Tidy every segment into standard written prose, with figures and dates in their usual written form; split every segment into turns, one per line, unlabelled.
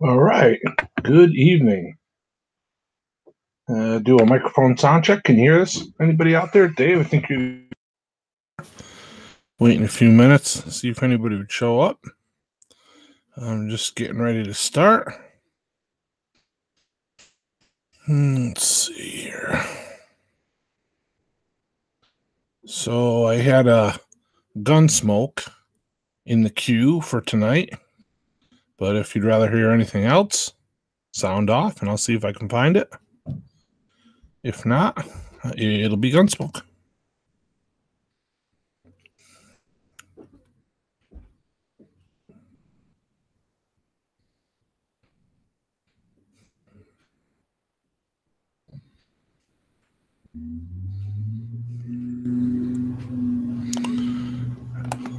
All right. Good evening. Do a microphone sound check. Can you hear us? Anybody out there? Dave, I think you're waiting a few minutes, see if anybody would show up. I'm just getting ready to start. Let's see here. So I had a Gunsmoke in the queue for tonight, but if you'd rather hear anything else, sound off and I'll see if I can find it. If not, it'll be Gunsmoke.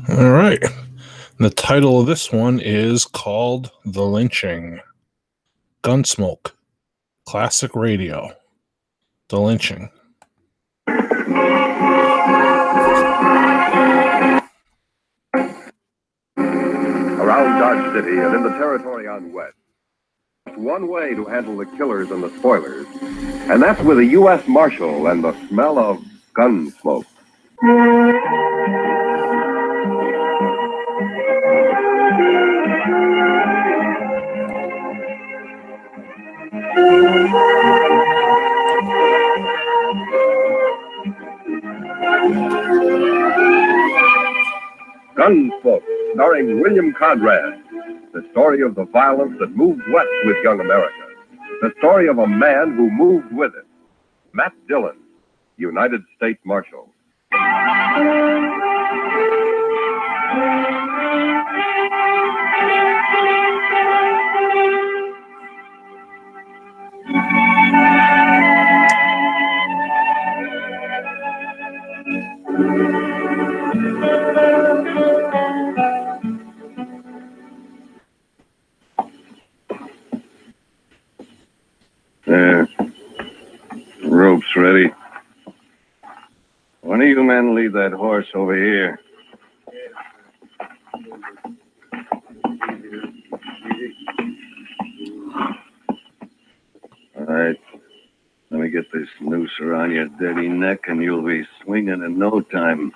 All right. The title of this one is called The Lynching. Gunsmoke. Classic radio. The Lynching.
Around Dodge City and in the territory on West, one way to handle the killers and the spoilers, and that's with a U.S. Marshal and the smell of gun smoke. Gunsmoke, starring William Conrad. The story of the violence that moved west with young America. The story of a man who moved with it. Matt Dillon, United States Marshal.
There. Rope's ready. One of you men lead that horse over here. All right. Let me get this noose around your dirty neck and you'll be swinging in no time.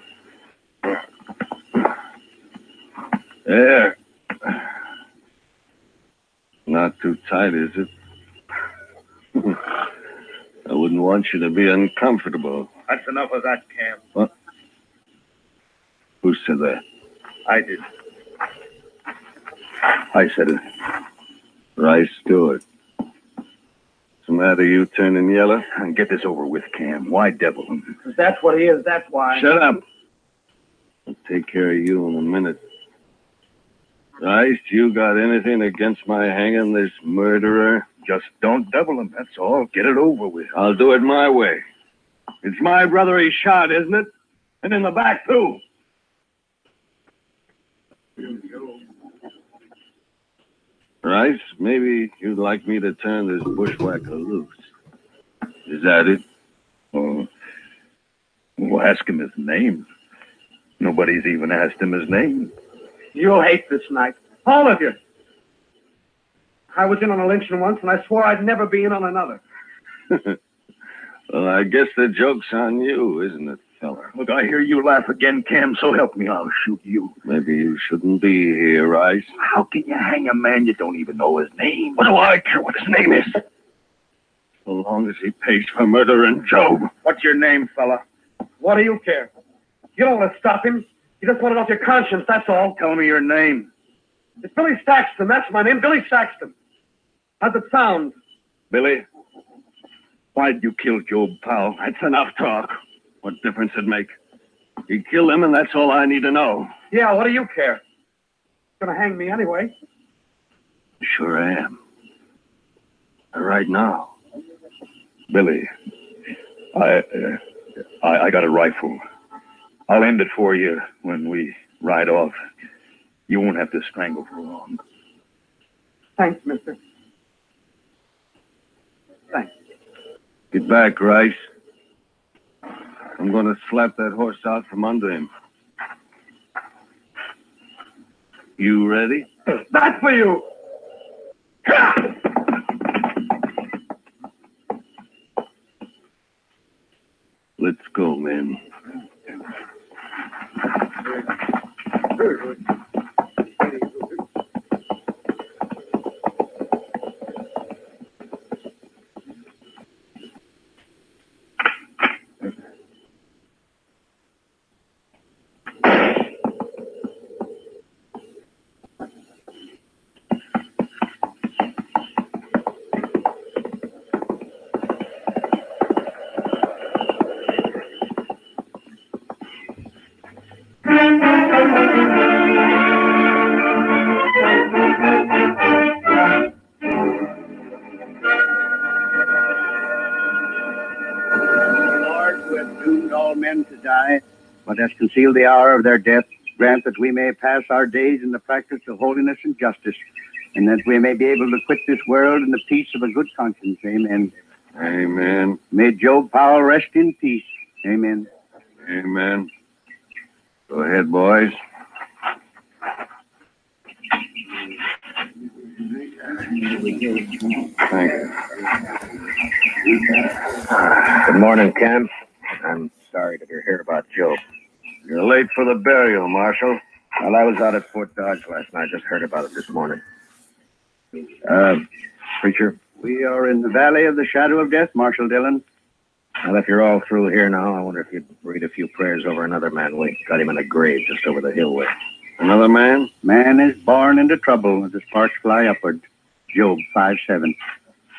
There. Not too tight, is it? I wouldn't want you to be uncomfortable.
That's enough of that, Cam.
What? Who said that?
I did.
I said it. Rice Stewart. What's the matter, you turning yellow?
Get this over with, Cam. Why devil him?
Because that's what he is, that's why.
Shut up. I'll take care of you in a minute. Rice, you got anything against my hanging this murderer?
Just don't devil him, that's all. Get it over with.
I'll do it my way.
It's my brother he shot, isn't it? And in the back, too.
Rice, maybe you'd like me to turn this bushwhacker loose. Is that it?
Oh, we'll ask him his name. Nobody's even asked him his name.
You'll hate this night. All of you. I was in on a lynching once, and I swore I'd never be in on another.
Well, I guess the joke's on you, isn't it, fella?
Look, I hear you laugh again, Cam, so help me, I'll shoot you.
Maybe you shouldn't be here, Rice.
How can you hang a man you don't even know his name? What do I care what his name is?
So long as he pays for murdering Job.
What's your name, fella?
What do you care? You don't want to stop him. You just want it off your conscience, that's all.
Tell me your name.
It's Billy Saxton, that's my name, Billy Saxton. How's it sound?
Billy, why'd you kill Job, pal?
That's enough talk. What difference it make? He killed him, and that's all I need to know.
Yeah, what do you care? You're gonna hang me anyway.
Sure I am. Right now.
Billy, I got a rifle. I'll end it for you when we ride off. You won't have to strangle for long.
Thanks, mister. Thanks.
Get back, Rice. I'm going to slap that horse out from under him. You ready?
That's for you.
Let's go, man.
But has concealed the hour of their death, grant that we may pass our days in the practice of holiness and justice, and that we may be able to quit this world in the peace of a good conscience. Amen.
Amen.
May Job Powell rest in peace. Amen.
Amen. Go ahead, boys. Thank you.
Good morning, Ken. I'm sorry to hear about Job.
You're late for the burial, Marshal.
Well, I was out at Fort Dodge last night. Just heard about it this morning. Preacher?
We are in the valley of the shadow of death, Marshal Dillon.
Well, if you're all through here now, I wonder if you'd read a few prayers over another man. We got him in a grave just over the hill way.
Another man?
Man is born into trouble as the sparks fly upward. Job 5:7.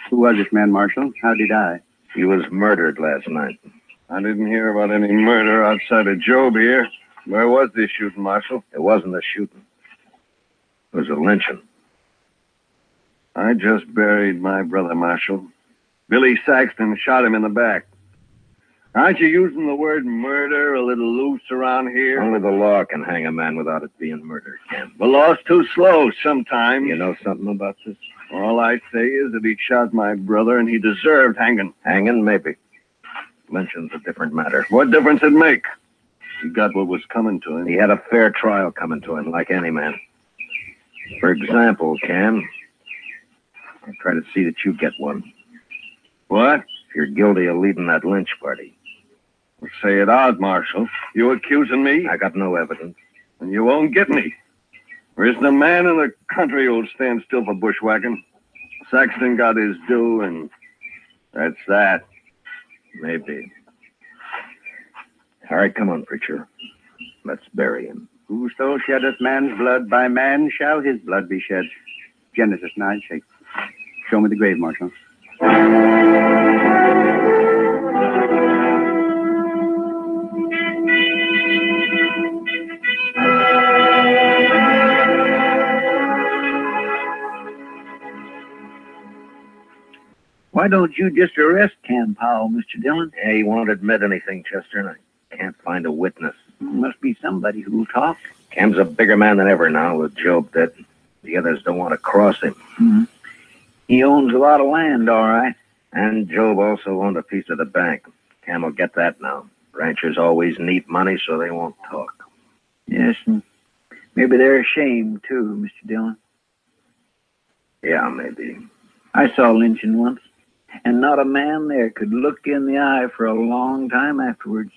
Who was this man, Marshal? How'd he die?
He was murdered last night.
I didn't hear about any murder outside of Job here. Where was this shooting, Marshal?
It wasn't a shooting. It was a lynching.
I just buried my brother, Marshal. Billy Saxton shot him in the back. Aren't you using the word murder a little loose around here?
Only the law can hang a man without it being murder, Ken.
The law's too slow sometimes.
You know something about this?
All I say is that he shot my brother and he deserved hanging.
Hanging, maybe. Lynching's a different matter.
What difference it make? He got what was coming to him.
He had a fair trial coming to him, like any man. For example, Ken, I'll try to see that you get one.
What?
If you're guilty of leading that lynch party.
Well, say it out, Marshal. You accusing me?
I got no evidence.
And you won't get me. There isn't a man in the country who'll stand still for bushwhacking. Saxton got his due, and that's that.
Maybe. All right, come on, preacher. Let's bury him.
Whoso sheddeth man's blood, by man shall his blood be shed. Genesis 9:6. Show me the grave, Marshal. Why don't you just arrest Cam Powell, Mr. Dillon?
Yeah, he won't admit anything, Chester, and I can't find a witness.
Must be somebody who'll talk.
Cam's a bigger man than ever now with Job dead. The others don't want to cross him.
Mm-hmm. He owns a lot of land, all right.
And Job also owned a piece of the bank. Cam will get that now. Ranchers always need money, so they won't talk.
Yes, and maybe they're ashamed, too, Mr. Dillon.
Yeah, maybe.
I saw lynching once, and not a man there could look in the eye for a long time afterwards.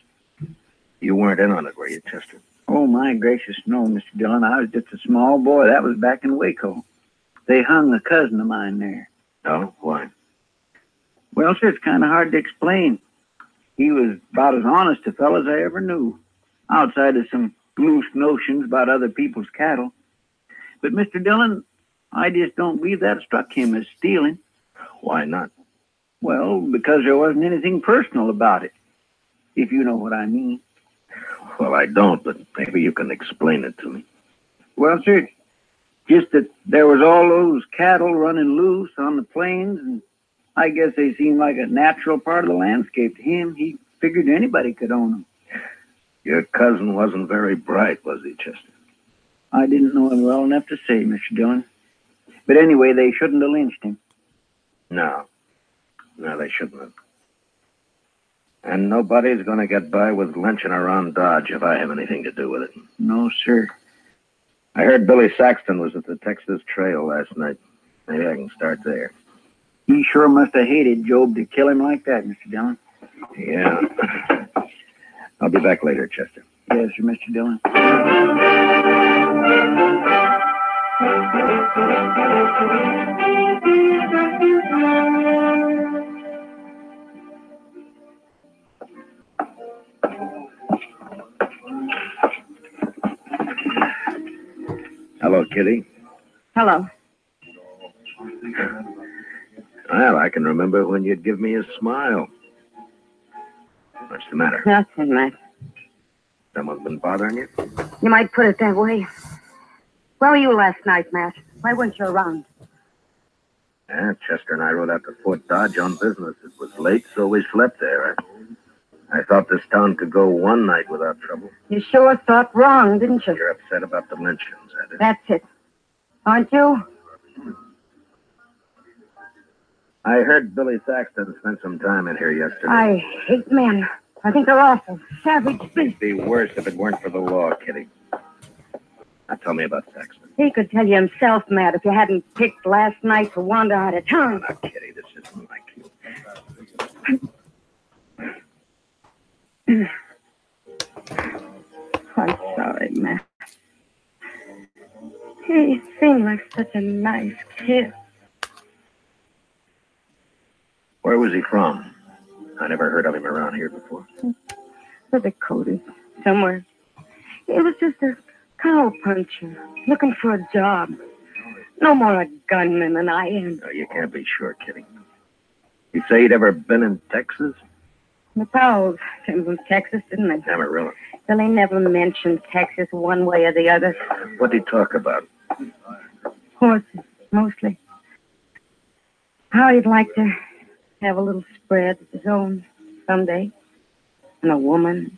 You weren't in on it, were you, Chester?
Oh, my gracious, no, Mr. Dillon. I was just a small boy. That was back in Waco. They hung a cousin of mine there.
Oh, why?
Well, sir, it's kind of hard to explain. He was about as honest a fellow as I ever knew, outside of some loose notions about other people's cattle. But, Mr. Dillon, I just don't believe that struck him as stealing.
Why not?
Well, because there wasn't anything personal about it, if you know what I mean.
Well, I don't, but maybe you can explain it to me.
Well, sir, just that there was all those cattle running loose on the plains, and I guess they seemed like a natural part of the landscape to him. He figured anybody could own them.
Your cousin wasn't very bright, was he, Chester?
I didn't know him well enough to say, Mr. Dillon. But anyway, they shouldn't have lynched him.
No, they shouldn't have. And nobody's going to get by with lynching around Dodge if I have anything to do with it.
No, sir.
I heard Billy Saxton was at the Texas Trail last night. Maybe I can start there.
He sure must have hated Job to kill him like that, Mr. Dillon.
Yeah. I'll be back later, Chester.
Yes, sir, Mr. Dillon.
Hello, Kitty.
Hello.
Well, I can remember when you'd give me a smile. What's the matter?
Nothing, Matt.
Someone's been bothering you?
You might put it that way. Where were you last night, Matt? Why weren't you around?
Yeah, Chester and I rode out to Fort Dodge on business. It was late, so we slept there. I thought this town could go one night without trouble.
You sure thought wrong, didn't you?
You're upset about the lynchings, Eddie.
That's it. Aren't you?
I heard Billy Saxton spent some time in here yesterday.
I hate men. I think they're awful. Savage beasts.
It'd be worse if it weren't for the law, Kitty. Now tell me about Saxton.
He could tell you himself, Matt, if you hadn't picked last night to wander out of town.
Now, Kitty, this isn't like you.
I'm sorry, Matt. He seemed like such a nice kid.
Where was he from? I never heard of him around here before.
For the Dakota, somewhere. It was just a cow puncher, looking for a job. No more a gunman than I am.
No, you can't be sure, Kitty. You say he'd ever been in Texas?
The Powells came from Texas, didn't they?
Amarillo.
Billy never mentioned Texas one way or the other.
What'd he talk about?
Horses, mostly. How he'd like to have a little spread of his own someday. And a woman.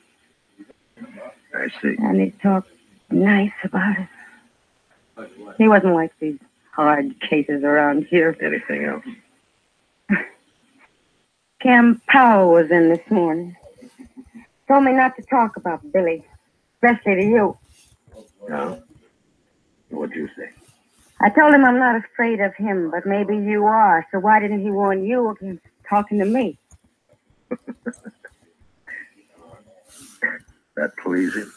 I see.
And he talked nice about it. He wasn't like these hard cases around here.
Anything else?
Cam Powell was in this morning. Told me not to talk about Billy, especially to you.
No? What'd you say?
I told him I'm not afraid of him, but maybe you are. So why didn't he warn you against talking to me?
That please him?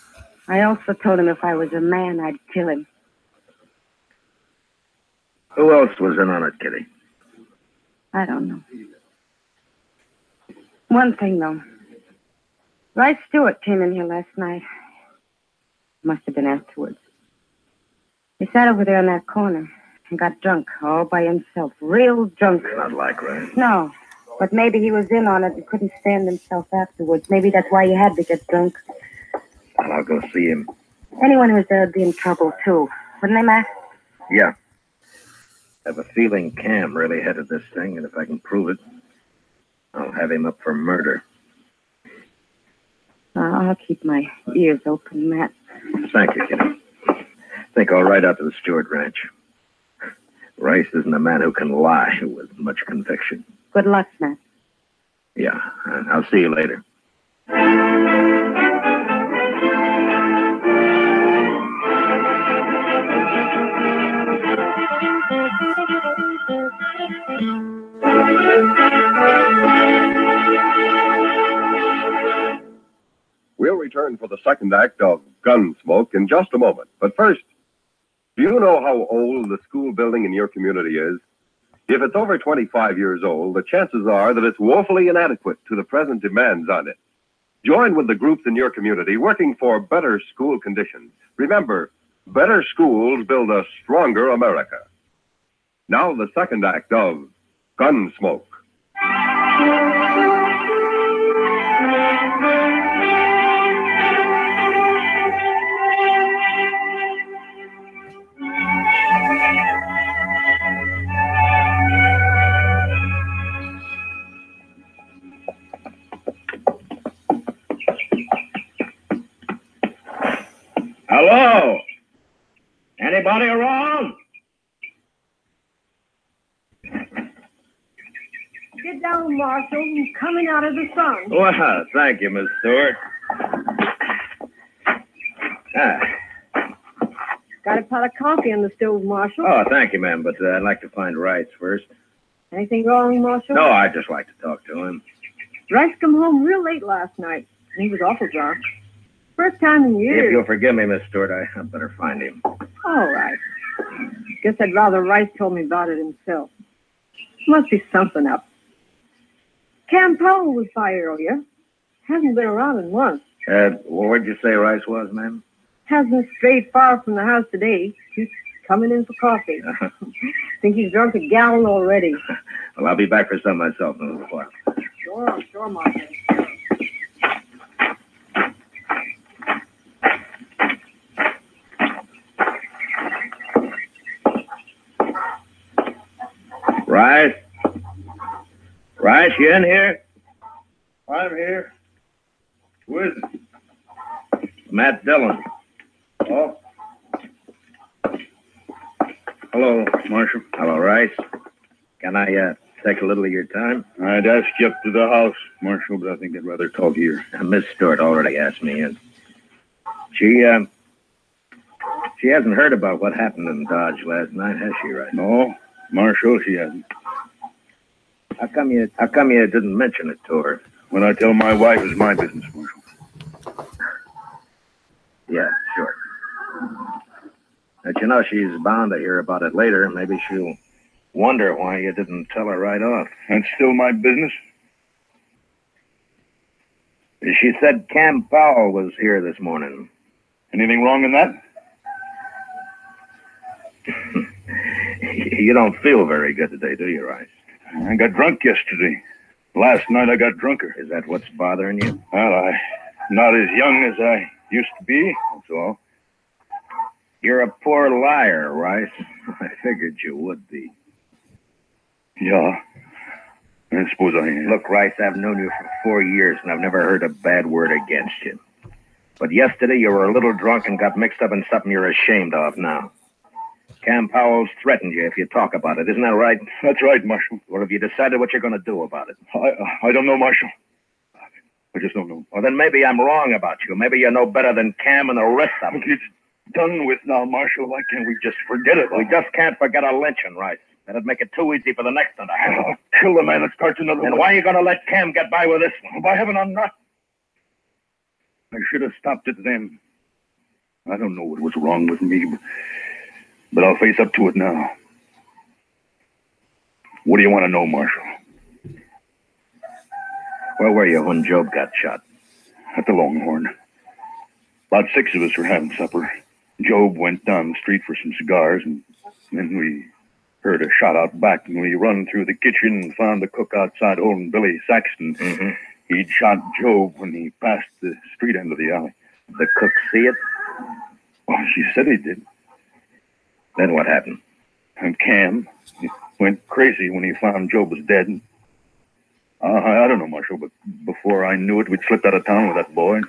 I also told him if I was a man, I'd kill him.
Who else was in on it, Kitty?
I don't know. One thing, though. Rice Stewart came in here last night. Must have been afterwards. He sat over there in that corner and got drunk all by himself. Real drunk.
Not like Rice.
No, but maybe he was in on it and couldn't stand himself afterwards. Maybe that's why he had to get drunk.
Well, I'll go see him.
Anyone who was there would be in trouble, too. Wouldn't they, Matt?
Yeah. I have a feeling Cam really headed this thing, and if I can prove it, I'll have him up for murder.
I'll keep my ears open, Matt.
Thank you, Kitty. I think I'll ride out to the Stewart Ranch. Rice isn't a man who can lie with much conviction.
Good luck, Matt.
Yeah, I'll see you later.
We'll return for the second act of Gunsmoke in just a moment. But first, do you know how old the school building in your community is? If it's over 25 years old, the chances are that it's woefully inadequate to the present demands on it. Join with the groups in your community working for better school conditions. Remember, better schools build a stronger America. Now the second act of Gunsmoke.
Hello? Anybody around?
Get down, Marshal. I'm coming out of the sun.
Well, thank you, Miss Stewart.
Got a pot of coffee on the stove, Marshal.
Oh, thank you, ma'am, but I'd like to find Rice first.
Anything wrong, Marshal?
No, I'd just like to talk to him.
Rice come home real late last night, and he was awful drunk. First time in years.
If you'll forgive me, Miss Stewart, I'd better find him.
All right. Guess I'd rather Rice told me about it himself. Must be something up. Cam Powell was by earlier. Hasn't been around in months.
Where'd you say Rice was, ma'am?
Hasn't strayed far from the house today. He's coming in for coffee. Think he's drunk a gallon already.
Well, I'll be back for some myself in a little while.
Sure, Marshal.
Rice? Rice, you in here?
I'm here. Who is it?
Matt Dillon.
Oh.
Hello, Marshal. Hello, Rice. Can I take a little of your time?
I'd ask you up to the house, Marshal, but I think I'd rather talk here.
Miss Stewart already asked me in. She hasn't heard about what happened in Dodge last night, has she, Rice?
No, Marshal, she hasn't.
How come you didn't mention it to her?
When I tell my wife, it's my business, Marshal.
Yeah, sure. But you know, she's bound to hear about it later. Maybe she'll wonder why you didn't tell her right off.
That's still my business?
She said Cam Powell was here this morning.
Anything wrong in that?
You don't feel very good today, do you, Rice?
I got drunk yesterday. Last night I got drunker.
Is that what's bothering you?
Well, I'm not as young as I used to be, that's all.
You're a poor liar, Rice. I figured you would be.
Yeah, I suppose I am.
Look, Rice, I've known you for 4 years, and I've never heard a bad word against you. But yesterday you were a little drunk and got mixed up in something you're ashamed of now. Cam Powell's threatened you if you talk about it. Isn't that right?
That's right, Marshal.
Well, have you decided what you're going to do about it?
I don't know, Marshal. I just don't know.
Well, then maybe I'm wrong about you. Maybe you know better than Cam and the rest of them.
It's done with now, Marshal. Why can't we just forget it?
We just can't forget a lynching, Rice. That'd make it too easy for the next one to happen.
I'll kill the man that starts another one.
And why are you going to let Cam get by with this one?
By heaven, I'm not. I should have stopped it then. I don't know what was wrong with me, but I'll face up to it now. What do you want to know, Marshal?
Where were you when Job got shot?
At the Longhorn. About 6 of us were having supper. Job went down the street for some cigars, and then we heard a shot out back, and we run through the kitchen and found the cook outside holding Billy Saxton.
Mm-hmm.
He'd shot Job when he passed the street end of the alley.
The cook see it?
Well, she said he did.
Then what happened?
And Cam went crazy when he found Job was dead. I don't know, Marshal, but before I knew it, we'd slipped out of town with that boy.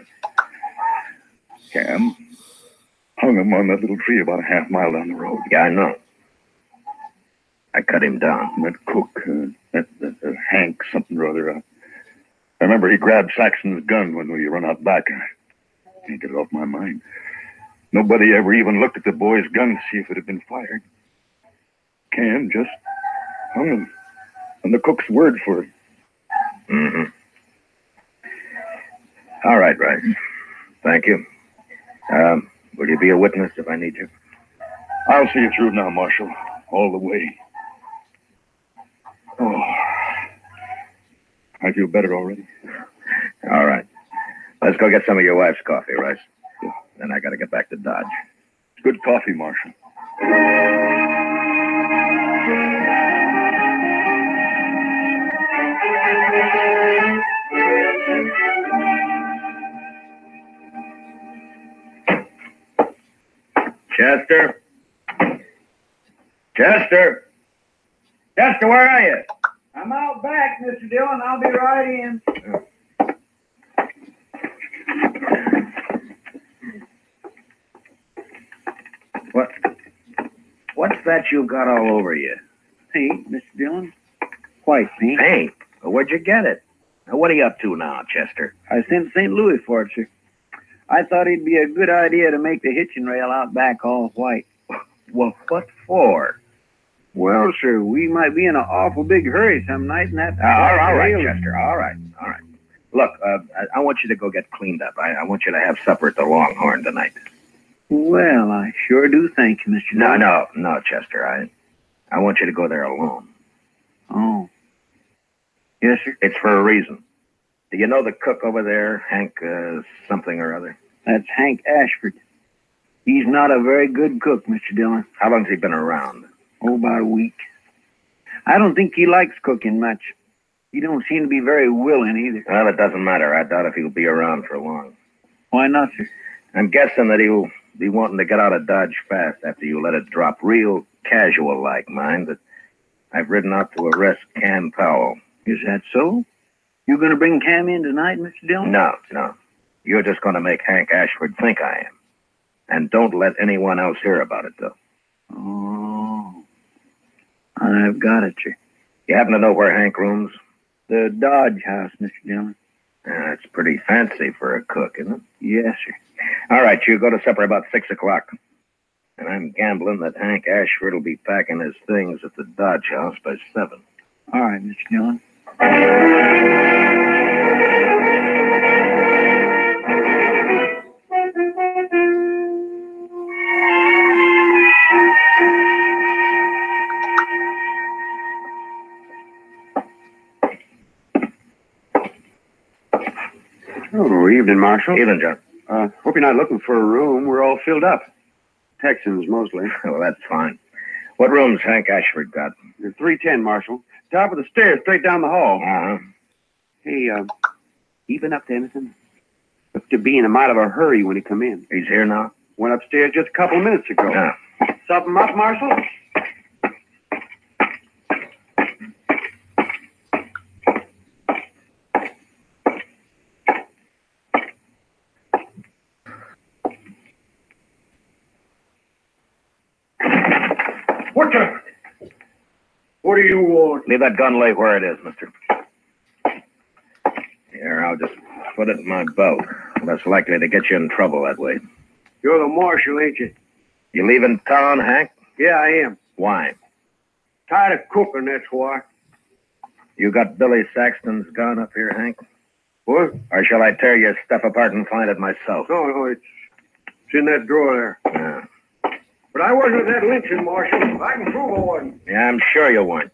Cam hung him on that little tree about a half-mile down the road.
Yeah, I know. I cut him down.
And that cook, that Hank something or other, I remember he grabbed Saxon's gun when we run out back. I can't get it off my mind. Nobody ever even looked at the boy's gun to see if it had been fired. Cam just hung him on the cook's word for it.
Mm-hmm. All right, Rice. Thank you. Will you be a witness if I need you?
I'll see you through now, Marshal. All the way. Oh, I feel better already.
All right. Let's go get some of your wife's coffee, Rice. Yeah. Then I got to get back to Dodge.
It's good coffee, Marshal.
Chester? Chester? Chester, where are you?
I'm out back, Mr. Dillon. I'll be right in.
What's that you've got all over you?
Paint, Mr. Dillon. White paint.
Paint? Well, where'd you get it? Now, what are you up to now, Chester?
I sent St. Louis for it, sir. I thought it'd be a good idea to make the hitching rail out back all white.
Well, what for?
Well, sir, we might be in an awful big hurry some night, and that...
All right, Chester. All right. Look, I want you to go get cleaned up. I want you to have supper at the Longhorn tonight.
Well, I sure do thank you, Mr. Dillon.
No, Chester. I want you to go there alone.
Oh. Yes, sir?
It's for a reason. Do you know the cook over there, Hank something or other?
That's Hank Ashford. He's not a very good cook, Mr. Dillon.
How long's he been around?
Oh, about a week. I don't think he likes cooking much. He don't seem to be very willing either.
Well, it doesn't matter. I doubt if he'll be around for long.
Why not, sir?
I'm guessing that he'll be wanting to get out of Dodge fast after you let it drop. Real casual-like, mind, that I've ridden out to arrest Cam Powell.
Is that so? You going to bring Cam in tonight, Mr. Dillon?
No. You're just going to make Hank Ashford think I am. And don't let anyone else hear about it, though.
Oh. I've got it, sir.
You happen to know where Hank rooms?
The Dodge house, Mr. Dillon.
That's pretty fancy for a cook, isn't it?
Yes, sir.
All right, you go to supper about 6 o'clock. And I'm gambling that Hank Ashford will be packing his things at the Dodge house by 7.
All right, Mr. Dillon.
Oh, evening, Marshal.
Evening, John.
Hope you're not looking for a room. We're all filled up. Texans, mostly.
Well, that's fine. What room's Hank Ashford got?
310, Marshal. Top of the stairs, straight down the hall.
Uh-huh.
Hey, he been up to anything? Looked to be in a mite of a hurry when he come in.
He's here now?
Went upstairs just a couple of minutes ago.
Yeah.
Something up, Marshal? What do you want?
Leave that gun lay where it is, mister. Here, I'll just put it in my belt. Less likely to get you in trouble that way.
You're the marshal, ain't you?
You leaving town, Hank?
Yeah, I am.
Why?
Tired of cooking, that's why.
You got Billy Saxton's gun up here, Hank?
What?
Or shall I tear your stuff apart and find it myself?
No, it's in that drawer there.
Yeah.
But I wasn't at that lynching, Marshal. I can prove I wasn't.
Yeah, I'm sure you weren't.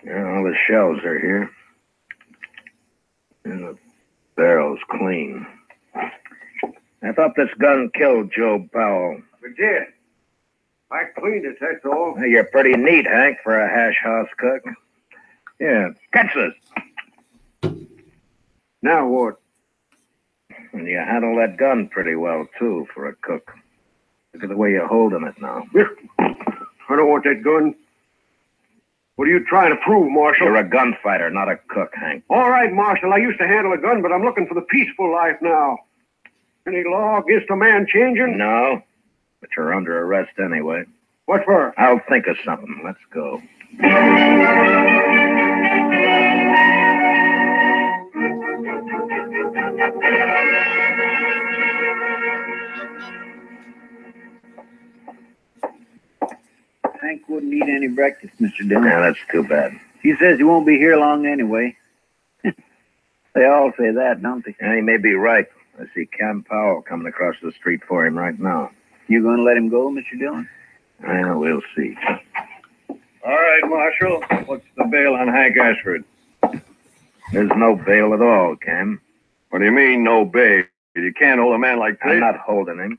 Yeah, all the shells are here. And the barrel's clean. I thought this gun killed Joe Powell.
It did. I cleaned it, that's all.
Hey, you're pretty neat, Hank, for a hash house cook. Yeah, catch this.
Now what?
And you handle that gun pretty well, too, for a cook. Look at the way you're holding it now.
I don't want that gun. What are you trying to prove, Marshal?
You're a gunfighter, not a cook, Hank.
All right, Marshal, I used to handle a gun, but I'm looking for the peaceful life now. Any law against a man changing?
No, but you're under arrest anyway.
What for?
I'll think of something. Let's go.
Hank wouldn't eat any breakfast, Mr. Dillon.
Yeah, that's too bad.
He says he won't be here long anyway. They all say that, don't they?
Yeah, he may be right. I see Cam Powell coming across the street for him right now.
You going to let him go, Mr. Dillon?
Yeah, we'll see.
All right, Marshal. What's the bail on Hank Ashford?
There's no bail at all, Cam.
What do you mean, no bail? You can't hold a man like this.
I'm not holding him.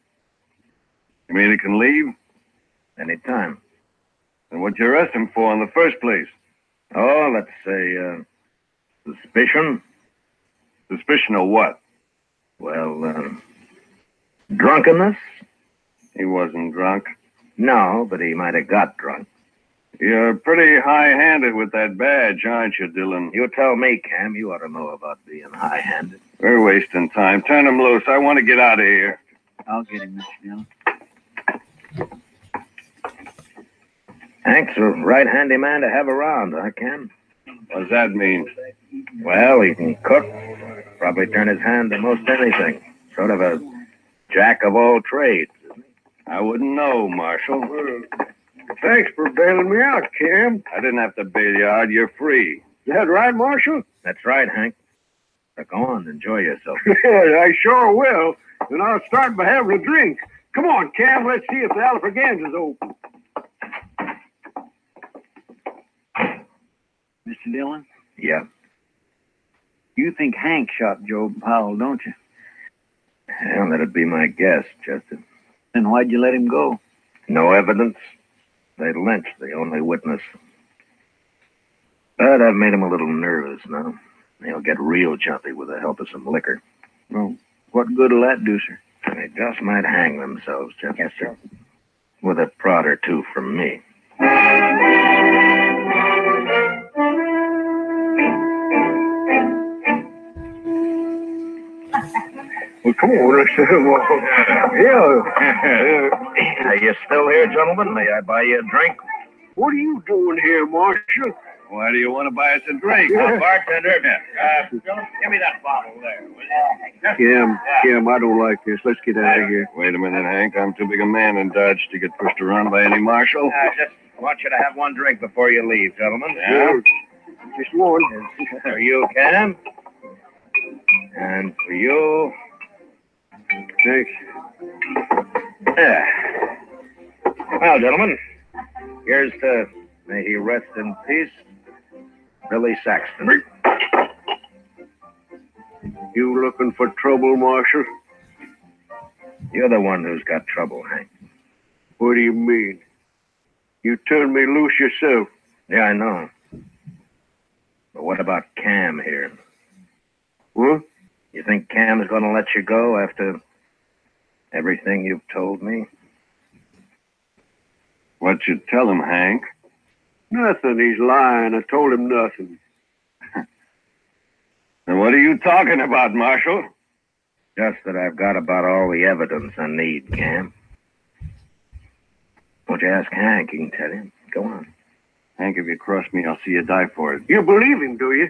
You mean he can leave?
Anytime.
Then what'd you arrest him for in the first place?
Oh, let's say, suspicion.
Suspicion of what?
Well, drunkenness?
He wasn't drunk.
No, but he might have got drunk.
You're pretty high-handed with that badge, aren't you, Dillon?
You tell me, Cam. You ought to know about being high-handed.
We're wasting time. Turn him loose. I want to get out of here.
I'll get him, Mr. Dillon.
Hank's a right handy man to have around, huh, Cam?
What does that mean?
Well, he can cook, probably turn his hand to most anything. Sort of a jack of all trades.
I wouldn't know, Marshal.
Thanks for bailing me out, Cam.
I didn't have to bail you out. You're free.
Is that right, Marshal?
That's right, Hank. Now go on, enjoy yourself.
Yeah, I sure will. And I'll start by having a drink. Come on, Cam, let's see if the Alfraganza's open.
Mr. Dillon,
Yeah.
you think Hank shot Job Powell, don't you?
Well, that'd be my guess, Chester.
Then why'd you let him go?
No evidence. They lynched the only witness. But I've made him a little nervous now. He'll get real jumpy with the help of some liquor.
Well, what good'll that do, sir?
They just might hang themselves, Chester. Yes, sir. With a prod or two from me.
Well, come on, let's
Are you still here, gentlemen? May I buy you a drink?
What are you doing here, Marshal?
Why do you want to buy us a drink?
Bartender, give me that bottle there, will you?
Cam, I don't like this. Let's get out of here.
Wait a minute, Hank. I'm too big a man in Dodge to get pushed around by any marshal.
I just want you to have one drink before you leave, gentlemen.
Yeah?
Just one.
For you, Cam. And for you.
Thanks.
Yeah. Well, gentlemen, here's to, may he rest in peace, Billy Saxton.
You looking for trouble, Marshal?
You're the one who's got trouble, Hank.
What do you mean? You turned me loose yourself.
Yeah, I know. But what about Cam here?
What?
You think Cam's going to let you go after everything you've told me?
What'd you tell him, Hank?
Nothing. He's lying. I told him nothing.
And what are you talking about, Marshal?
Just that I've got about all the evidence I need, Cam. Won't you ask Hank? He can tell you. Go on.
Hank, if you cross me, I'll see you die for it.
You believe him, do you?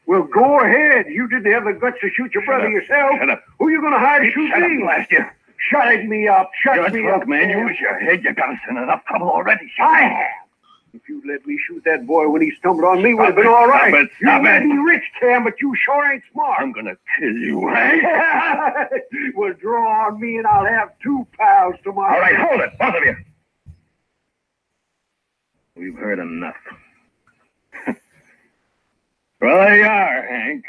Well, go ahead. You didn't have the guts to shoot your brother yourself.
Shut up.
Who are you going to hire to shoot
Shut
me?
up, blast you.
Shut me up. Shut me up.
man. Use your head. You got us in enough trouble already.
I have. If you'd let me shoot that boy when he stumbled on me, would have been all right.
Stop
You may
it.
be rich, Cam, but you sure ain't smart.
I'm gonna kill you, Hank.
Well, draw on me and I'll have 2 pals tomorrow.
All right, hold it, both of you. We've heard enough.
Well, there you are, Hank.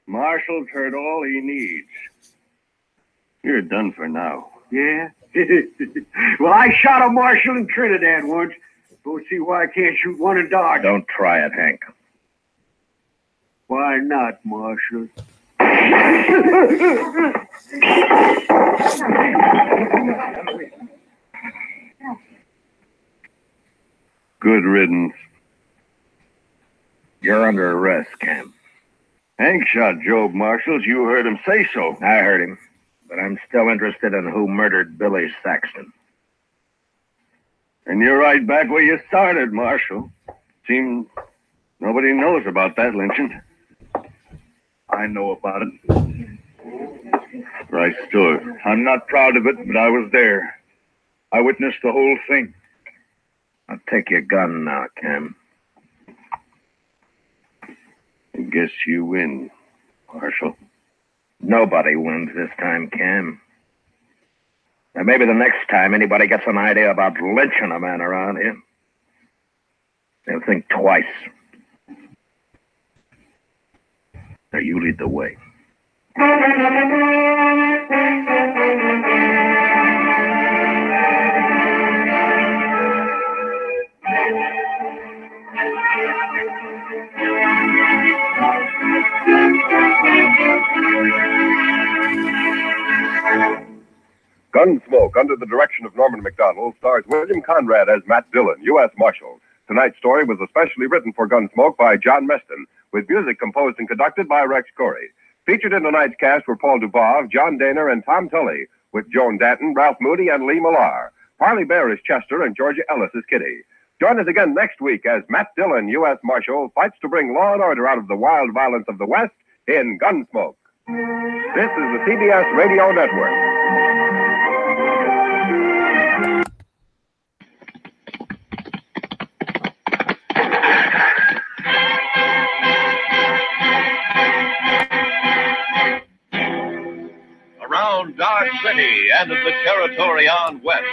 Marshall's heard all he needs. You're done for now.
Yeah? Well, I shot a marshal in Trinidad once. Don't see why I can't shoot one in Dodge.
Don't try it, Hank.
Why not, Marshal?
Good riddance.
You're under arrest, Cam.
Hank shot Job Marshall. You heard him say so.
I heard him, but I'm still interested in who murdered Billy Saxton.
And you're right back where you started, Marshal. Seems nobody knows about that lynching.
I know about it.
Right stood.
I'm not proud of it, but I was there. I witnessed the whole thing.
I'll take your gun now, Cam.
I guess you win, Marshal.
Nobody wins this time, Cam. And maybe the next time anybody gets an idea about lynching a man around here, they'll think twice. Now you lead the way.
Gunsmoke, under the direction of Norman Macdonald, stars William Conrad as Matt Dillon, U.S. Marshal. Tonight's story was especially written for Gunsmoke by John Meston, with music composed and conducted by Rex Corey. Featured in tonight's cast were Paul Dubov, John Daner, and Tom Tully, with Joan Danton, Ralph Moody, and Lee Millar. Parley Bear is Chester, and Georgia Ellis is Kitty. Join us again next week as Matt Dillon, U.S. Marshal, fights to bring law and order out of the wild violence of the West in Gunsmoke. This is the CBS Radio Network.
Around Dodge City and the territory on west,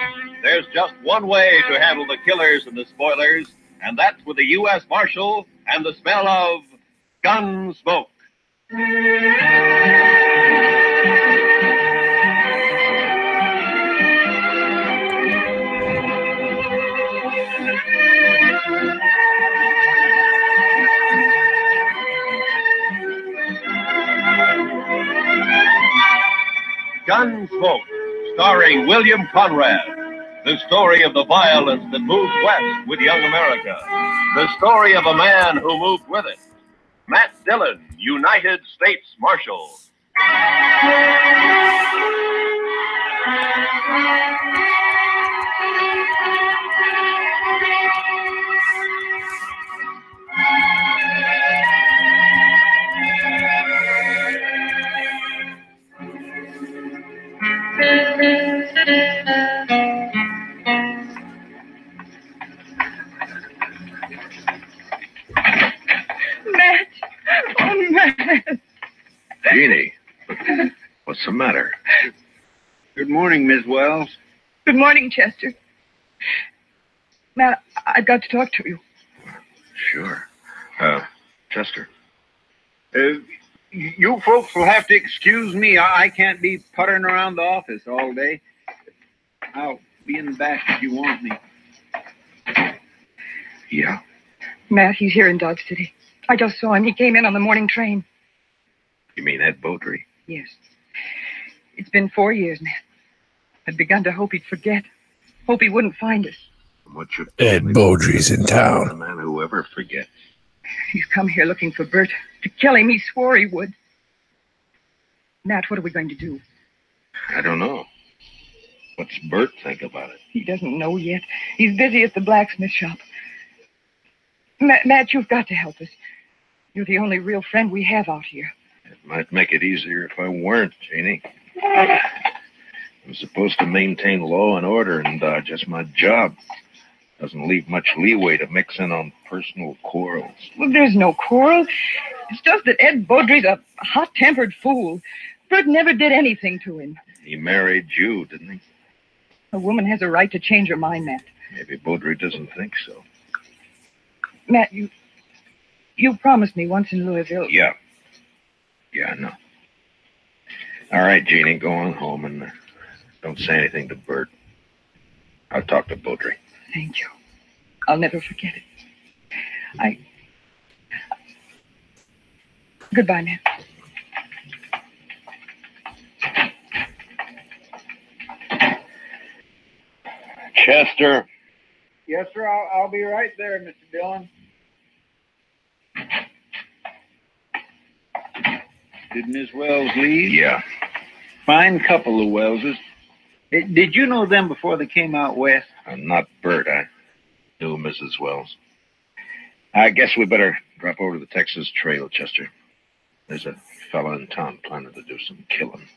there's just one way to handle the killers and the spoilers, and that's with the U.S. Marshal and the smell of Gunsmoke. Gunsmoke, starring William Conrad. The story of the violence that moved west with young America. The story of a man who moved with it. Matt Dillon, United States Marshal.
Matt! Oh, Matt!
Jeannie, what's the matter?
Good morning, Miss Wells.
Good morning, Chester. Matt, I've got to talk to you.
Sure. Chester.
You folks will have to excuse me. I can't be puttering around the office all day. I'll be in the back if you want me.
Yeah?
Matt, he's here in Dodge City. I just saw him. He came in on the morning train.
You mean Ed Beaudry?
Yes. It's been 4 years, Matt. I'd begun to hope he'd forget. Hope he wouldn't find us.
What you
Ed Beaudry's in
the
town.
man who ever forgets.
He's come here looking for Bert. To kill him, he swore he would. Matt, what are we going to do?
I don't know. What's Bert think about it?
He doesn't know yet. He's busy at the blacksmith shop. Matt, you've got to help us. You're the only real friend we have out here.
It might make it easier if I weren't, Jeannie. I'm supposed to maintain law and order in Dodge. That's my job. Doesn't leave much leeway to mix in on personal quarrels.
Well, there's no quarrel. It's just that Ed Beaudry's a hot-tempered fool. Bert never did anything to him.
He married you, didn't he?
A woman has a right to change her mind, Matt.
Maybe Beaudry doesn't think so.
Matt, you promised me once in Louisville.
Yeah. Yeah, I know. All right, Jeannie, go on home and don't say anything to Bert. I'll talk to Beaudry.
Thank you. I'll never forget it. Goodbye, Matt.
Chester.
Yes, sir. I'll be right there, Mr. Dillon. Did Miss Wells leave?
Yeah.
Fine couple of Welleses. Did you know them before they came out west?
Not Bert. I knew Mrs. Wells. I guess we better drop over to the Texas Trail, Chester. There's a fella in town planning to do some killing.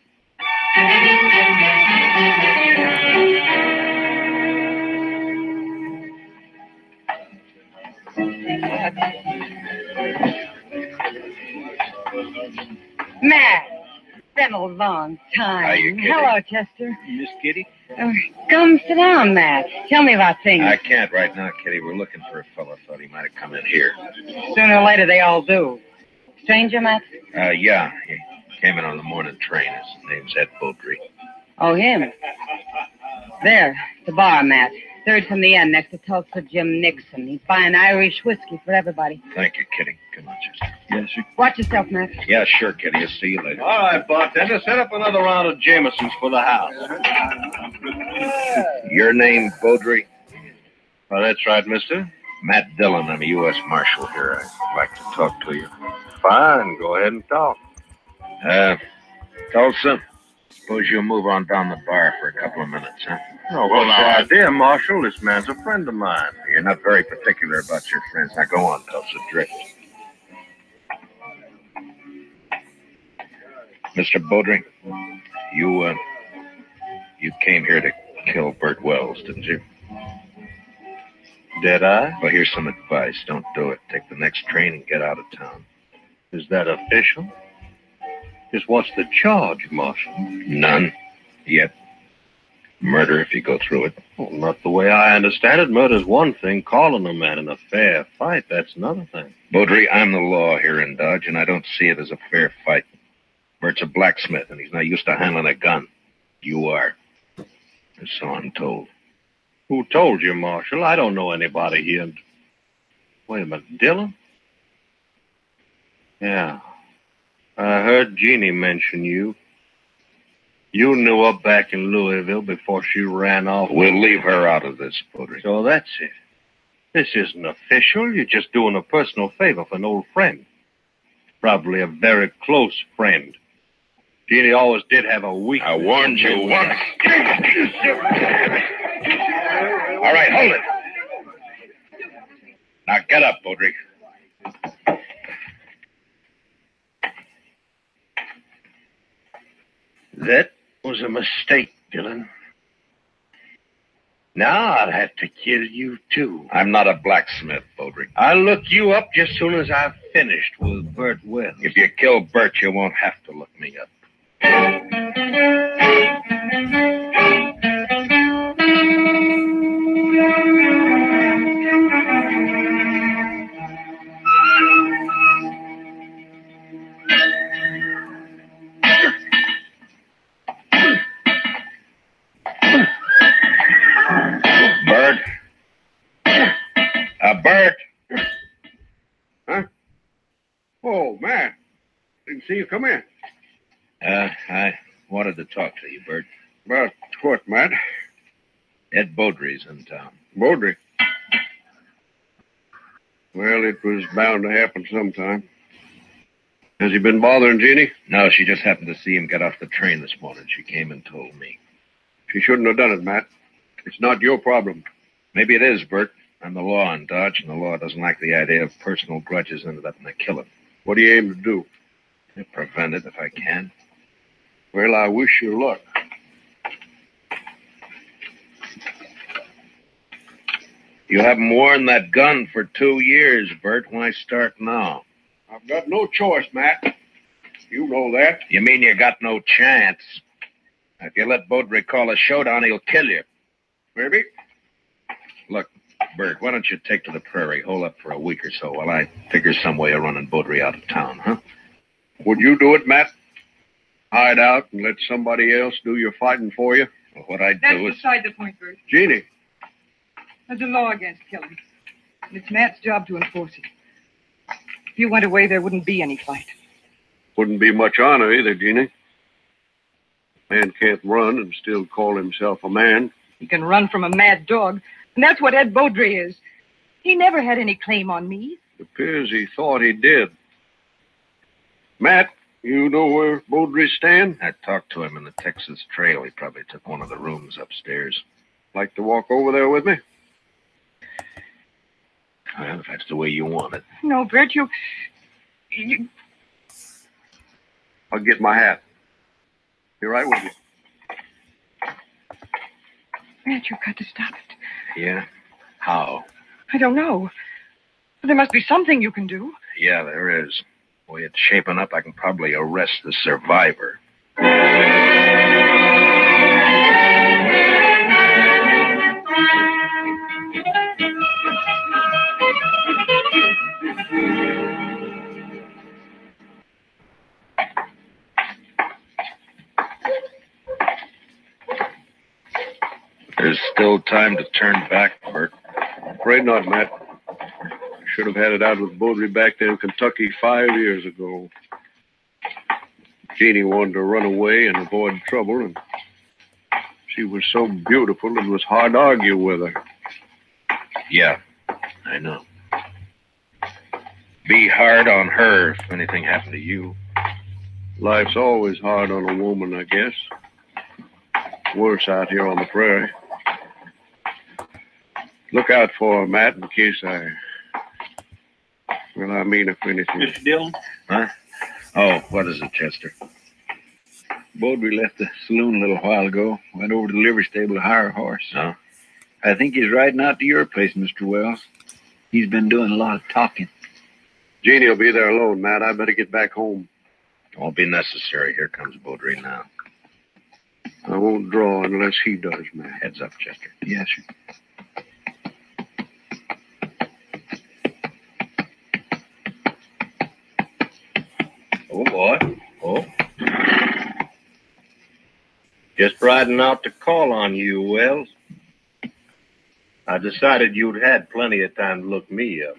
Matt, been a long time.
Hiya, Kitty.
Hello, Chester.
Miss Kitty?
Come sit down, Matt. Tell me about things.
I can't right now, Kitty. We're looking for a fella. Thought he might have come in here.
Sooner or later, they all do. Stranger, Matt?
Yeah. He came in on the morning train. His name's Ed Beaudry.
Oh, him. There, the bar, Matt. Third from the end, next to Tulsa Jim Nixon. He's buying Irish whiskey for everybody.
Thank you, Kitty. Come on, Chester.
Yes, sir.
Watch yourself, Matt.
Yeah, sure, Kitty. I'll see you later.
All right, bartender, set up another round of Jamesons for the house.
Your name, Beaudry?
Oh, that's right, mister.
Matt Dillon. I'm a U.S. Marshal here. I'd like to talk to you.
Fine, go ahead and talk.
Tulsa, suppose you'll move on down the bar for a couple of minutes, huh? Oh, what's the idea, Marshal? This man's a friend of mine. You're not very particular about your friends. Now go on, tell us the drift. Mr. Beaudry, you came here to kill Bert Wells, didn't you? Did I? Well, here's some advice. Don't do it. Take the next train and get out of town.
Is that official? Just what's the charge, Marshal?
None. Yet. Murder if you go through it.
Well, not the way I understand it. Murder's one thing. Calling a man in a fair fight, that's another thing.
Beaudry, I'm the law here in Dodge, and I don't see it as a fair fight. Bert's a blacksmith, and he's not used to handling a gun. You are. So I'm told.
Who told you, Marshal? I don't know anybody here. Wait a minute, Dillon? Yeah. I heard Jeannie mention you. You knew her back in Louisville before she ran off.
We'll leave her out of this, Beaudry.
So that's it. This isn't official. You're just doing a personal favor for an old friend. Probably a very close friend. Jeannie always did have a weakness.
I warned you once. All right, hold it. Now get up, Beaudry.
That was a mistake, Dillon. Now I'll have to kill you, too.
I'm not a blacksmith, Beaudry.
I'll look you up just as soon as I've finished with Bert Wells.
If you kill Bert, you won't have to look me up. Bert? Bert?
Huh? Oh, man. Didn't see you come in.
I wanted to talk to you, Bert.
About what, Matt?
Ed Beaudry's in town.
Beaudry? Well, it was bound to happen sometime. Has he been bothering Jeannie?
No, she just happened to see him get off the train this morning. She came and told me.
She shouldn't have done it, Matt. It's not your problem.
Maybe it is, Bert. I'm the law in Dodge, and the law doesn't like the idea of personal grudges ended up in a killing.
What do you aim to do?
Prevent it if I can.
Well, I wish you luck.
You haven't worn that gun for 2 years, Bert. Why start now?
I've got no choice, Matt. You know that.
You mean you got no chance? If you let Beaudry call a showdown, he'll kill you.
Maybe.
Look, Bert, why don't you take to the prairie, hole up for a week or so while I figure some way of running Beaudry out of town, huh?
Would you do it, Matt? Hide out and let somebody else do your fighting for you?
Well, what I'd
That's
do is...
beside the point, Bert.
Jeannie.
There's a law against killing. And it's Matt's job to enforce it. If you went away, there wouldn't be any fight.
Wouldn't be much honor either, Jeannie. Man can't run and still call himself a man.
He can run from a mad dog. And that's what Ed Beaudry is. He never had any claim on me.
It appears he thought he did. Matt, you know where Beaudry stands?
I talked to him in the Texas Trail. He probably took one of the rooms upstairs.
Like to walk over there with me?
Well, if that's the way you want it.
No, Bert, you...
I'll get my hat. Be right with you.
Matt, you've got to stop it.
Yeah? How?
I don't know. But there must be something you can do.
Yeah, there is. The way it's shaping up, I can probably arrest the survivor. There's still time to turn back, Bert.
Afraid not, Matt. Should have had it out with Beaudry back there in Kentucky 5 years ago. Jeannie wanted to run away and avoid trouble, and she was so beautiful it was hard to argue with her.
Yeah, I know. Be hard on her if anything happened to you.
Life's always hard on a woman, I guess. Worse out here on the prairie. Look out for her, Matt, in case I mean if anything.
Mr. Dillon?
Huh? Oh, what is it, Chester?
Beaudry left the saloon a little while ago. Went over to the livery stable to hire a horse.
Oh?
I think he's riding out to your place, Mr. Wells. He's been doing a lot of talking.
Jeannie will be there alone, Matt. I better get back home.
It won't be necessary. Here comes Beaudry now.
I won't draw unless he does, Matt.
Heads up, Chester.
Yes, sir.
Oh, boy. Oh. Just riding out to call on you, Wells. I decided you'd had plenty of time to look me up.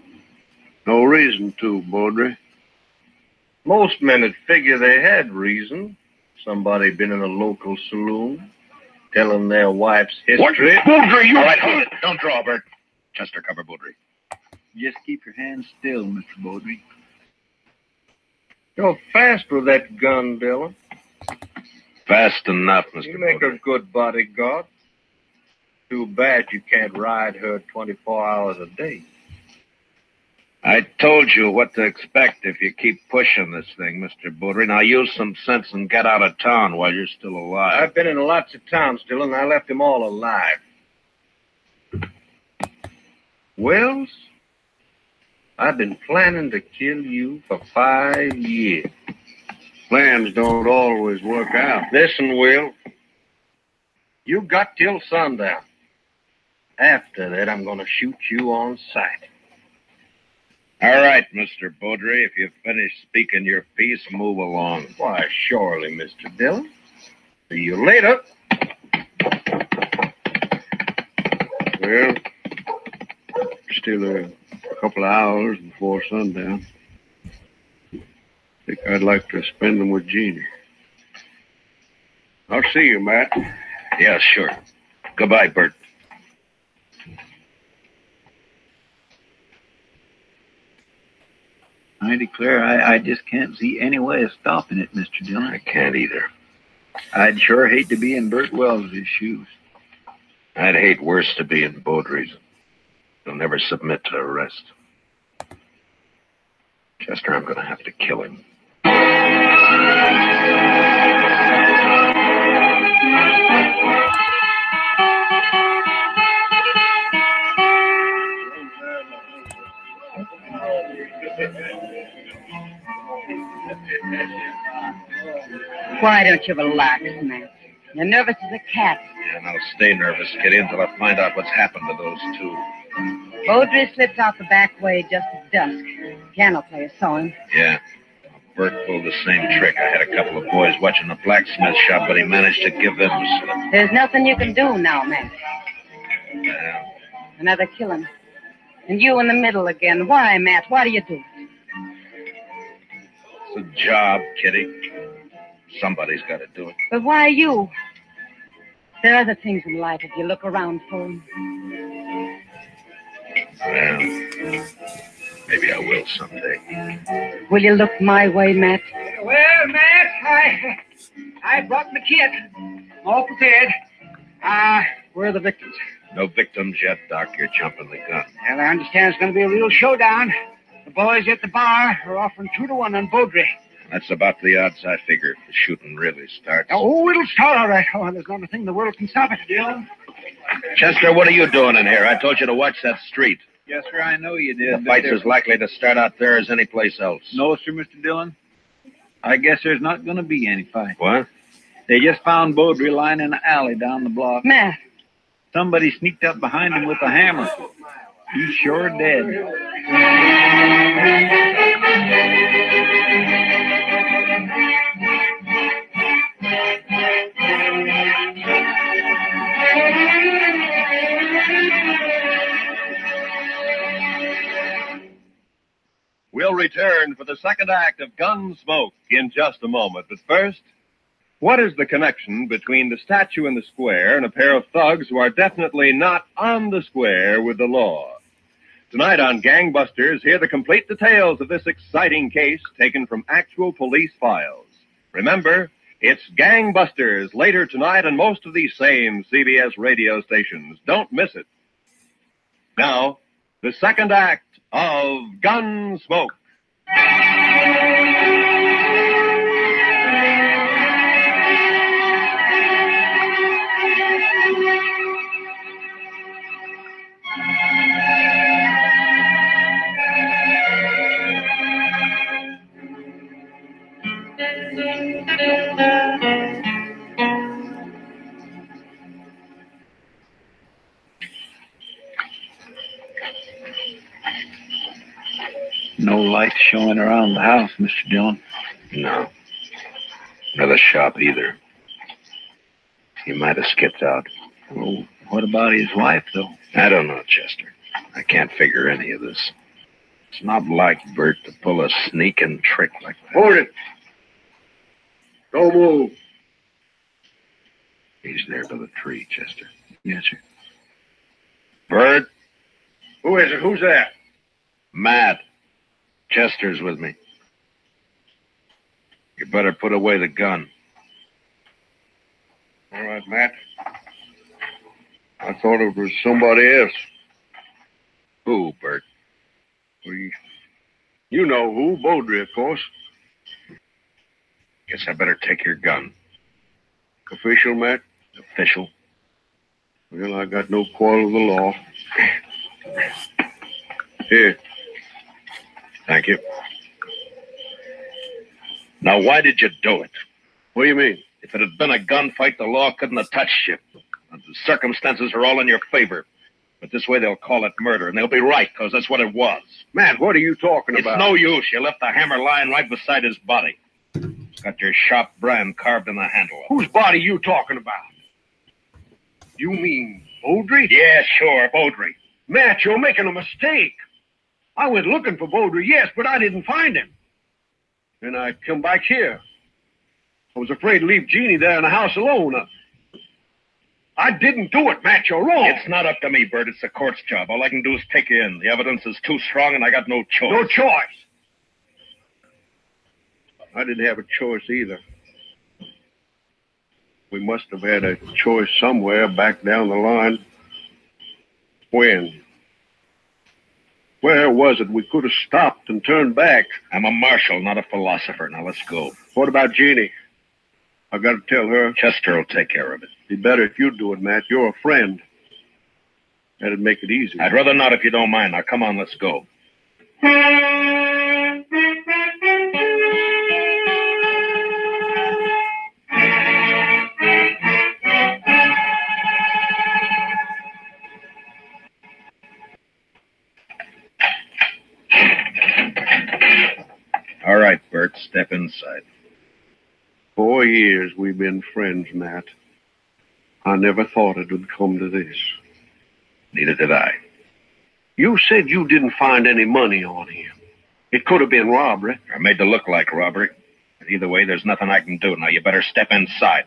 No reason to, Beaudry.
Most men would figure they had reason. Somebody been in a local saloon, telling their wife's history.
What? Beaudry, you...
All right, hold it. Don't draw, Bert. Chester, cover Beaudry.
Just keep your hands still, Mr. Beaudry.
You're fast with that gun, Dillon.
Fast enough, Mr.
You make a good bodyguard. Too bad you can't ride her 24 hours a day.
I told you what to expect if you keep pushing this thing, Mr. Beaudry. Now use some sense and get out of town while you're still alive.
I've been in lots of towns, Dillon, and I left them all alive. Wells, I've been planning to kill you for 5 years.
Plans don't always work out.
Listen, Will. You got till sundown. After that, I'm going to shoot you on sight.
All right, Mr. Beaudry. If you've finished speaking your piece, move along.
Why, surely, Mr. Dillon. See you later.
Well, still a couple of hours before sundown. Think I'd like to spend them with Jeannie. I'll see you, Matt.
Yeah, sure. Goodbye, Bert.
I declare I just can't see any way of stopping it, Mr. Dillon.
I can't either.
I'd sure hate to be in Bert Wells' shoes.
I'd hate worse to be in Beaudry's. He'll never submit to arrest. Chester, I'm going to have to kill him.
Why don't you relax, man? You're nervous as a cat.
Yeah, and I'll stay nervous, Kitty, until I find out what's happened to those two.
Beaudry slipped out the back way just at dusk. Piano player saw him.
Yeah. Bert pulled the same trick. I had a couple of boys watching the blacksmith shop, but he managed to give them the slip.
There's nothing you can do now, Matt.
Yeah.
Another killing. And you in the middle again. Why, Matt? Why do you do it?
It's a job, Kitty. Somebody's got to do it.
But why you? There are other things in life if you look around for them.
Well, maybe I will someday.
Will you look my way, Matt?
Well, Matt, I brought my kit. All prepared. Where are the victims?
No victims yet, Doc. You're jumping the gun.
Well, I understand it's going to be a real showdown. The boys at the bar are offering 2-1 on Beaudry.
That's about the odds I figure if the shooting really starts.
Oh, it'll start all right. Oh, there's not a thing in the world can stop it. Dillon?
Chester, what are you doing in here? I told you to watch that street.
Yes, sir, I know you did.
The fight's as likely to start out there as any place else.
No, sir, Mr. Dillon. I guess there's not going to be any fight.
What?
They just found Beaudry lying in an alley down the block.
Matt.
Somebody sneaked up behind him with a hammer. He's sure dead.
We'll return for the second act of Gunsmoke in just a moment. But first, what is the connection between the statue in the square and a pair of thugs who are definitely not on the square with the law? Tonight on Gangbusters, hear the complete details of this exciting case taken from actual police files. Remember, it's Gangbusters later tonight on most of these same CBS radio stations. Don't miss it. Now, the second act of Gunsmoke.
No light showing around the house, Mr. Dillon.
No. Nor the shop either. He might have skipped out.
Well, what about his wife, though?
I don't know, Chester. I can't figure any of this. It's not like Bert to pull a sneaking trick like that.
Hold it. Don't move.
He's there by the tree, Chester.
Yes, sir.
Bert?
Who is it? Who's that?
Matt. Chester's with me. You better put away the gun.
All right, Matt. I thought it was somebody else.
Who, Bert?
You know who. Beaudry, of course.
Guess I better take your gun.
Official, Matt?
Official?
Well, I got no quarrel with the law. Here.
Thank you. Now, why did you do it?
What do you mean?
If it had been a gunfight, the law couldn't have touched you. The circumstances are all in your favor. But this way they'll call it murder, and they'll be right, because that's what it was.
Matt, what are you talking about?
It's no use. You left the hammer lying right beside his body. It's got your sharp brand carved in the handle.
Whose body you talking about? You mean Beaudry?
Yeah, sure, Beaudry.
Matt, you're making a mistake. I went looking for Beaudry, yes, but I didn't find him. Then I come back here. I was afraid to leave Jeannie there in the house alone. I didn't do it, Matt. You're wrong.
It's not up to me, Bert. It's the court's job. All I can do is take you in. The evidence is too strong, and I got no choice.
No choice. I didn't have a choice either. We must have had a choice somewhere back down the line. When? Where was it? We could have stopped and turned back.
I'm a marshal, not a philosopher. Now let's go.
What about Jeannie? I got to tell her.
Chester will take care of it.
Be better if you do it, Matt. You're a friend. That'd make it easy.
I'd rather not if you don't mind. Now, come on, let's go. All right, Bert, step inside.
4 years we've been friends, Matt. I never thought it would come to this.
Neither did I.
You said you didn't find any money on him. It could have been robbery.
I made it look like robbery. But either way, there's nothing I can do. Now, you better step inside.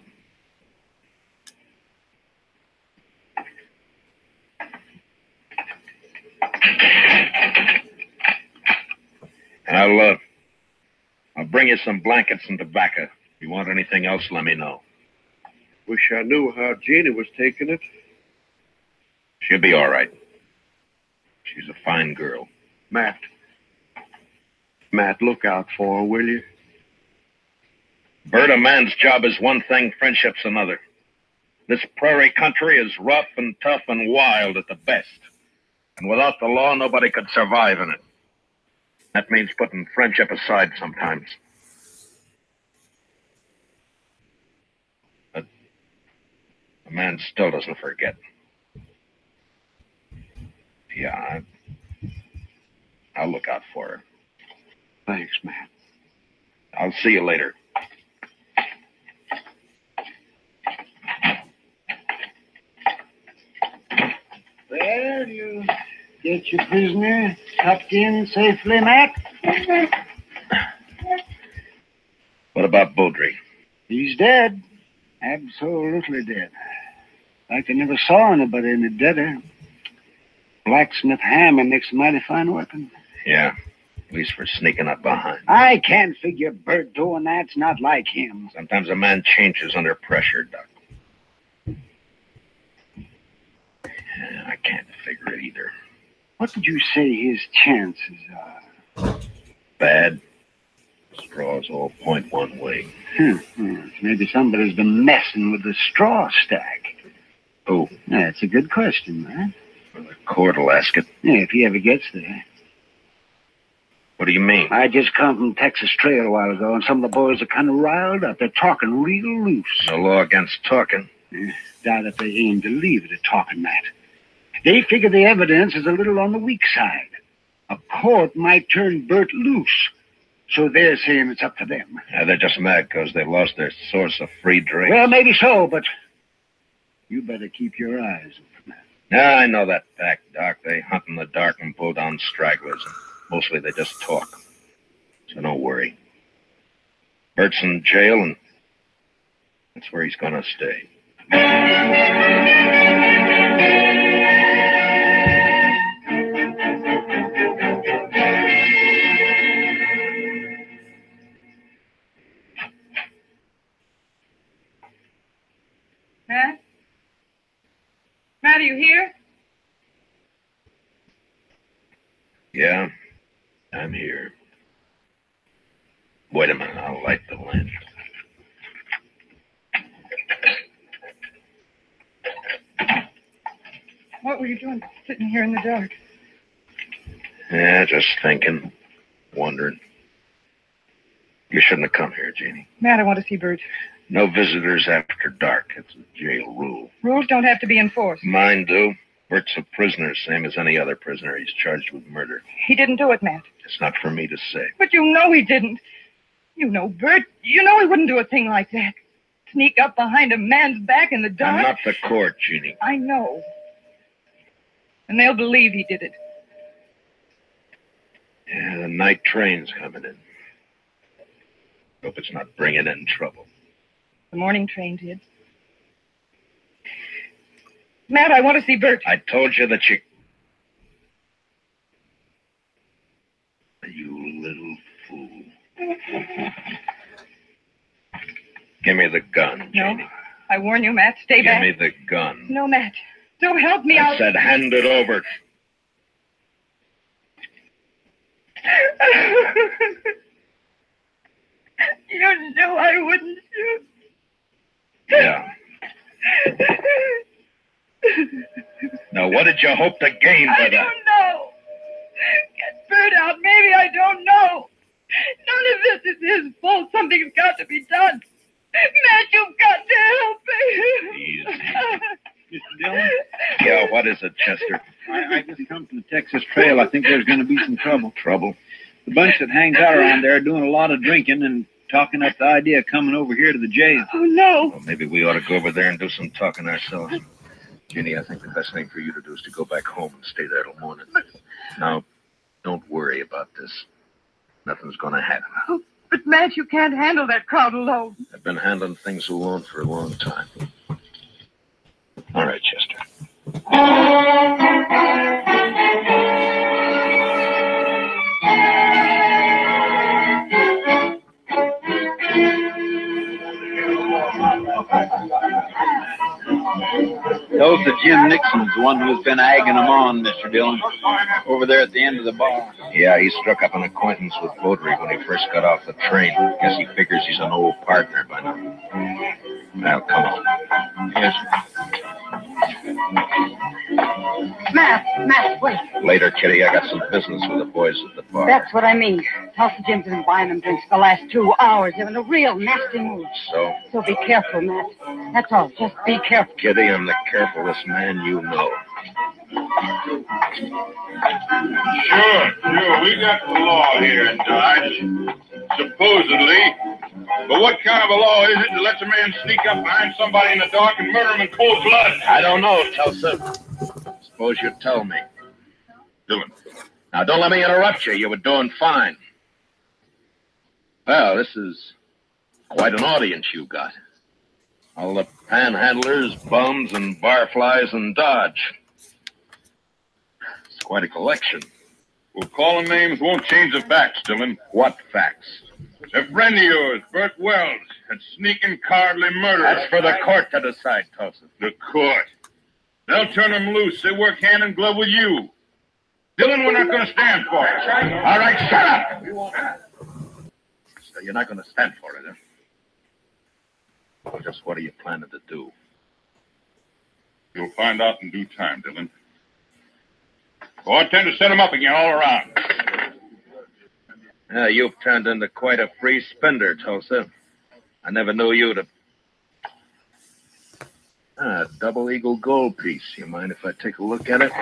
And I'll bring you some blankets and tobacco. If you want anything else, let me know.
Wish I knew how Jeannie was taking it.
She'll be all right. She's a fine girl.
Matt, look out for her, will you?
Bert, a man's job is one thing, friendship's another. This prairie country is rough and tough and wild at the best. And without the law, nobody could survive in it. That means putting friendship aside sometimes. But a man still doesn't forget. Yeah, I'll look out for her.
Thanks, Matt.
I'll see you later.
Well, you get your prisoner tucked in safely, Matt?
What about Beaudry?
He's dead. Absolutely dead. Like I never saw anybody any deader. Blacksmith hammer makes a mighty fine weapon.
Yeah, at least for sneaking up behind.
I can't figure Bert doing that's not like him.
Sometimes a man changes under pressure, Doc. Yeah, I can't figure it either.
What would you say his chances are?
Bad. Straws all point one way.
Maybe somebody's been messing with the straw stack.
Who?
That's a good question, man.
Well, the court will ask it.
Yeah, if he ever gets there.
What do you mean?
I just come from Texas Trail a while ago, and some of the boys are kind of riled up. They're talking real loose.
No law against talking.
Doubt if they aim to leave it at talking that. They figure the evidence is a little on the weak side. A court might turn Bert loose. So they're saying it's up to them.
Yeah, they're just mad because they've lost their source of free drink.
Well, maybe so, but you better keep your eyes open.
Yeah, I know that fact, Doc. They hunt in the dark and pull down stragglers. And mostly they just talk. So don't worry. Bert's in jail, and that's where he's going to stay.
Matt? Matt, are you here?
Yeah, I'm here. Wait a minute, I'll light the lamp.
What were you doing sitting here in the dark?
Yeah, just thinking, wondering. You shouldn't have come here, Jeannie.
Matt, I want to see Bert.
No visitors after dark. It's a jail rule.
Rules don't have to be enforced.
Mine do. Bert's a prisoner, same as any other prisoner. He's charged with murder.
He didn't do it, Matt.
It's not for me to say.
But you know he didn't. You know Bert. You know he wouldn't do a thing like that. Sneak up behind a man's back in the dark.
I'm not the court, Jeannie.
I know. And they'll believe he did it.
Yeah, the night train's coming in. Hope it's not bringing in trouble.
The morning train did. Matt, I want to see Bert.
I told you that you... You little fool. Give me the gun, Jeannie.
No. I warn you, Matt. Stay back.
Give me the gun.
No, Matt. Don't help me.
I said hand it over.
You knew I wouldn't shoot.
Yeah. Now, what did you hope to gain by that?
I don't know. Get Bert out. Maybe I don't know. None of this is his fault. Something's got to be done. Matt, you've got to help me.
Mr. Dillon?
Yeah, what is it, Chester?
I just come from the Texas Trail. I think there's going to be some trouble.
Trouble?
The bunch that hangs out around there are doing a lot of drinking and talking up the idea of coming over here to the jail.
Oh, no.
Well, maybe we ought to go over there and do some talking ourselves. Ginny, I think the best thing for you to do is to go back home and stay there till morning. Now, don't worry about this. Nothing's going to happen.
Oh, but, Matt, you can't handle that crowd alone.
I've been handling things alone for a long time. All right, Chester.
Those are Jim Nixon's, the one who's been egging them on, Mr. Dillon, over there at the end of the bar.
Yeah, he struck up an acquaintance with Beaudry when he first got off the train. Guess he figures he's an old partner by now. Now, come on.
Yes.
Matt, wait.
Later, Kitty, I got some business with the boys at the bar.
That's what I mean. Tulsa Jim's been buying them drinks for the last 2 hours. They're in a real nasty mood. So be careful, Matt. That's all. Just be careful.
Kitty, I'm the carefulest man you know.
Sure. We got the law here in Dodge, supposedly. But what kind of a law is it that lets a man sneak up behind somebody in the dark and murder him in cold blood?
I don't know, Tulsa. Suppose you tell me.
Dillon.
Now, don't let me interrupt you. You were doing fine. Well, this is quite an audience you got. All the panhandlers, bums, and barflies in Dodge. It's quite a collection.
Well, calling names won't change the facts, Dillon.
What facts?
A friend of yours, Bert Wells, that sneaking cowardly murderer.
That's for the court to decide, Tulsa.
The court. They'll turn him loose. They work hand in glove with you. Dillon, we're not going to stand for it. All right, shut up.
So you're not going to stand for it, huh? Well, just what are you planning to do?
You'll find out in due time, Dillon. Oh, I intend to set him up again all around.
Yeah, you've turned into quite a free spender, Tulsa. I never knew you to... Double eagle gold piece. You mind if I take a look at it?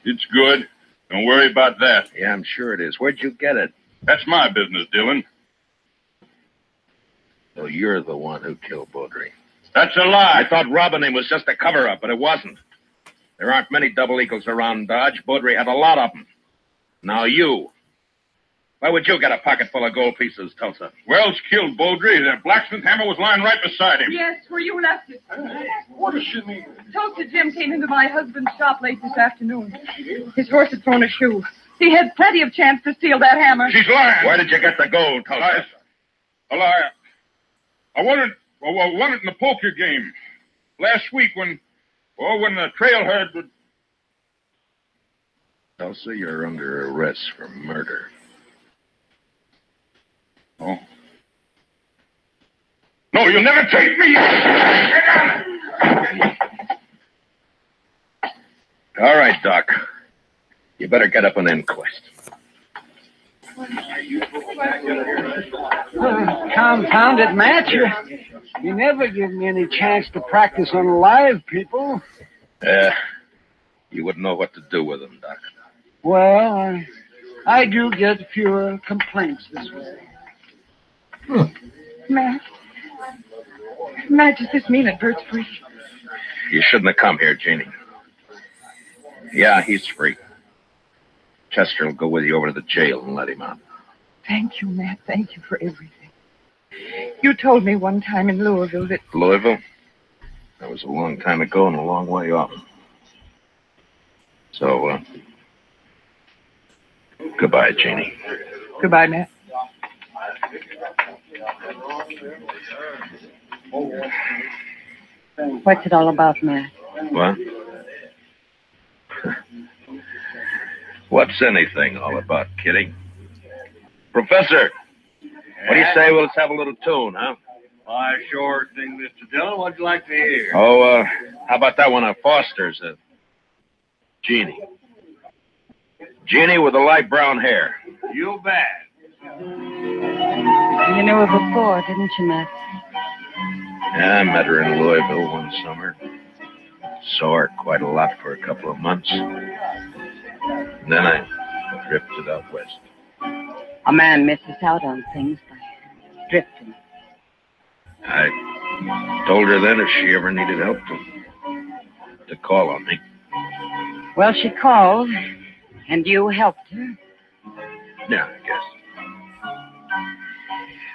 It's good. Don't worry about that.
Yeah, I'm sure it is. Where'd you get it?
That's my business, Dillon.
So you're the one who killed Baudry.
That's a lie.
I thought robbing him was just a cover-up, but it wasn't. There aren't many double eagles around Dodge. Baudry had a lot of them. Now you. Why would you get a pocket full of gold pieces, Tulsa?
Wells killed Baudry. The blacksmith hammer was lying right beside him.
Yes, where you left it.
What does she mean?
Tulsa Jim came into my husband's shop late this afternoon. His horse had thrown a shoe. He had plenty of chance to steal that hammer.
She's lying.
Where did you get the gold, Tulsa?
I won it in the poker game last week when the trail herd would...
Tulsa, you're under arrest for murder.
Oh. No, you'll never take me!
All right, Doc. You better get up an inquest.
Confound it, Matt. You never give me any chance to practice on live people.
You wouldn't know what to do with them, Doc.
Well, I do get fewer complaints this way.
Matt, does this mean that Bert's free?
You shouldn't have come here, Jeannie. Yeah, he's free. Chester will go with you over to the jail and let him out.
Thank you, Matt. Thank you for everything. You told me one time in Louisville that...
Louisville? That was a long time ago and a long way off. So, goodbye, Jeannie.
Goodbye, Matt.
What's it all about, Matt?
What? What's anything all about, Kitty? Professor, what do you say? Well, let's have a little tune, huh?
Why, sure thing, Mr. Dillon. What'd you like to hear?
Oh, how about that one of Foster's? Jeannie. Jeannie with the light brown hair.
You bet.
You knew her before, didn't you, Matt?
Yeah, I met her in Louisville one summer. Saw her quite a lot for a couple of months. And then I drifted out west.
A man misses out on things by drifting.
I told her then if she ever needed help to call on me.
Well, she called, and you helped her.
Yeah, I guess.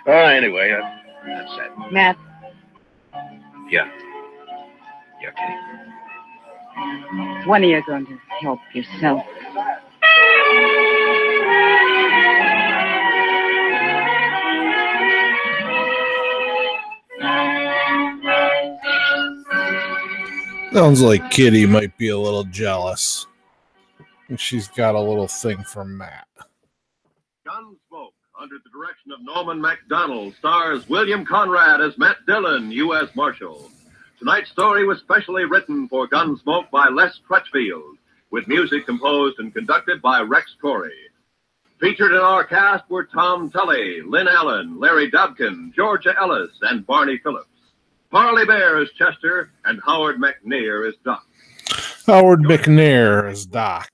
Anyway, that's it.
Matt.
Yeah. Yeah, Kitty.
When are you going to help yourself?
Sounds like Kitty might be a little jealous. And she's got a little thing for Matt.
Gunsmoke, under the direction of Norman MacDonald, stars William Conrad as Matt Dillon, U.S. Marshal. Tonight's story was specially written for Gunsmoke by Les Crutchfield, with music composed and conducted by Rex Corey. Featured in our cast were Tom Tully, Lynn Allen, Larry Dobkin, Georgia Ellis, and Barney Phillips. Parley Bear is Chester, and Howard McNair is Doc.
Howard McNair as Doc.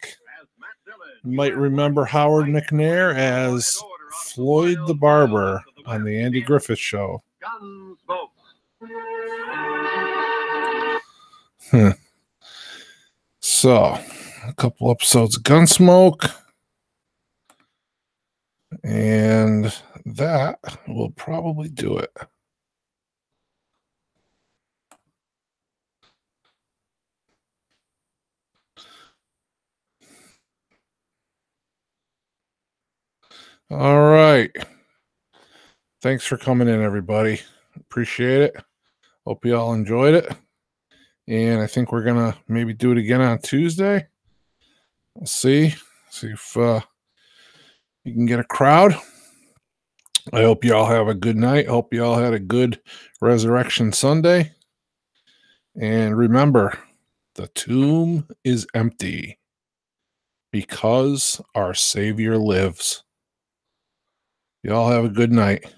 You might remember Howard McNair as Floyd the Barber on the Andy Griffith Show.
Gunsmoke.
So, a couple episodes of Gunsmoke. And that will probably do it. All right. Thanks for coming in, everybody. Appreciate it. Hope you all enjoyed it. And I think we're going to maybe do it again on Tuesday. We'll see See if you can get a crowd. I hope you all have a good night. Hope you all had a good Resurrection Sunday. And remember, the tomb is empty because our Savior lives. You all have a good night.